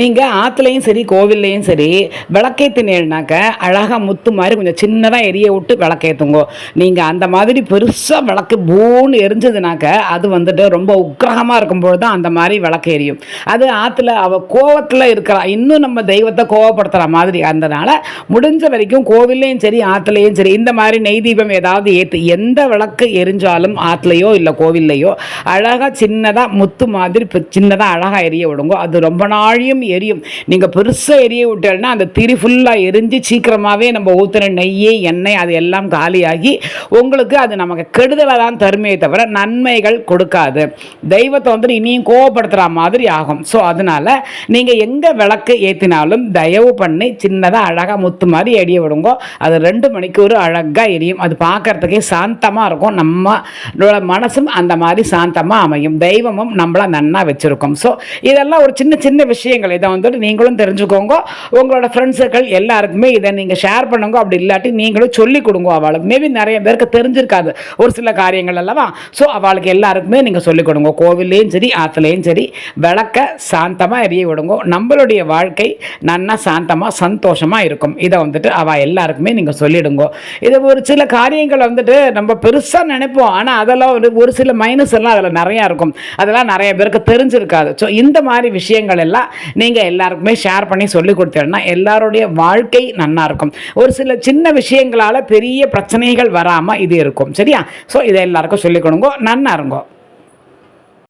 நீங்கள் ஆற்றுலையும் சரி கோவில்லையும் சரி விளக்கேற்றினேன்னாக்க அழகாக முத்து மாதிரி கொஞ்சம் சின்னதாக எரிய விட்டு விளக்கேற்றுங்கோ. நீங்கள் அந்த மாதிரி பெருசாக விளக்கு பூன்னு எரிஞ்சதுனாக்க அது வந்துட்டு ரொம்ப உக்கிரகமாக இருக்கும்போது தான் அந்த மாதிரி விளக்கு எரியும். அது ஆற்றுல அவள் கோவத்தில் இருக்கிறா, இன்னும் நம்ம தெய்வத்தை கோவப்படுத்துகிற மாதிரி. அதனால முடிஞ்ச வரைக்கும் கோவில்லையும் சரி ஆற்றுலையும் சரி இந்த மாதிரி நெய் தீபம் ஏதாவது ஏற்று எந்த விளக்கு எரிஞ்சாலும் ஆற்றுலையோ இல்லை கோவில்லையோ அழகாக சின்னதாக முத்து மாதிரி சின்னதாக அழகாக எரிய விடுங்க. அது ரொம்ப நாளையும் எரியும். நீங்கள் பெருசாக எரிய விட்டேன்னா அந்த திரி ஃபுல்லாக எரிஞ்சு சீக்கிரமாகவே நம்ம ஊற்றுன நெய் எண்ணெய் அது எல்லாம் காலியாகி உங்களுக்கு அது நமக்கு கெடுதலை தான் தருமே தவிர நன்மைகள் கொடுக்காது. தெய்வத்தை வந்துட்டு இனியும் கோவப்படுத்துகிற மாதிரி ஆகும். ஸோ அதனால் நீங்கள் எங்கே விளக்கு ஏற்றினாலும் தயவு பண்ணி சின்னதாக அழகாக முத்து மாதிரி எரிய விடுங்க. அது 2 மணிக்கூர் அழகாக எரியும். அது பார்க்குறதுக்கே சாந்தமாக இருக்கும். நம்மளோட மனசும் அந்த மாதிரி சாந்தமாக அமையும். தெய்வமும் நம்மளை நன்னா வச்சுருக்கோம். ஸோ இதெல்லாம் ஒரு சின்ன சின்ன விஷயங்கள். இதை வந்துட்டு நீங்களும் தெரிஞ்சுக்கோங்க. உங்களோட ஃப்ரெண்ட்ஸுகள் எல்லாருக்குமே இதை நீங்கள் ஷேர் பண்ணுங்க. அப்படி இல்லாட்டி நீங்களும் சொல்லிக் கொடுங்க. அவளுக்கு மேபி நிறைய பேருக்கு தெரிஞ்சிருக்காது ஒரு சில காரியங்கள் அல்லவா. ஸோ அவளுக்கு எல்லாருக்குமே நீங்கள் சொல்லிக் கொடுங்க. கோவில்லையும் சரி ஆற்றுலையும் சரி விளக்க சாந்தமாக எரிய விடுங்க. நம்மளுடைய வாழ்க்கை நன்னா சாந்தமாக சந்தோஷமாக இருக்கும். இதை வந்துட்டு அவள் எல்லாருக்குமே நீங்கள் சொல்லிடுங்க. இது ஒரு சில காரியங்கள் வந்துட்டு நம்ம பெருசாக நினைப்போம். ஆனால் அதெல்லாம் ஒரு சில மைனஸ் எல்லாம் அதில் நிறையா இருக்கும். அதெல்லாம் நிறைய பேருக்கு தெரிஞ்சிருக்காது. ஸோ இந்த மாதிரி விஷயங்கள் எல்லாம் நீங்கள் எல்லாருக்குமே ஷேர் பண்ணி சொல்லி கொடுத்தீங்கன்னா எல்லாருடைய வாழ்க்கை நன்னா இருக்கும். ஒரு சில சின்ன விஷயங்களால் பெரிய பிரச்சனைகள் வராமல் இது இருக்கும். சரியா? ஸோ இதை எல்லாருக்கும் சொல்லிக் கொடுங்க. நன்னா இருங்கோ.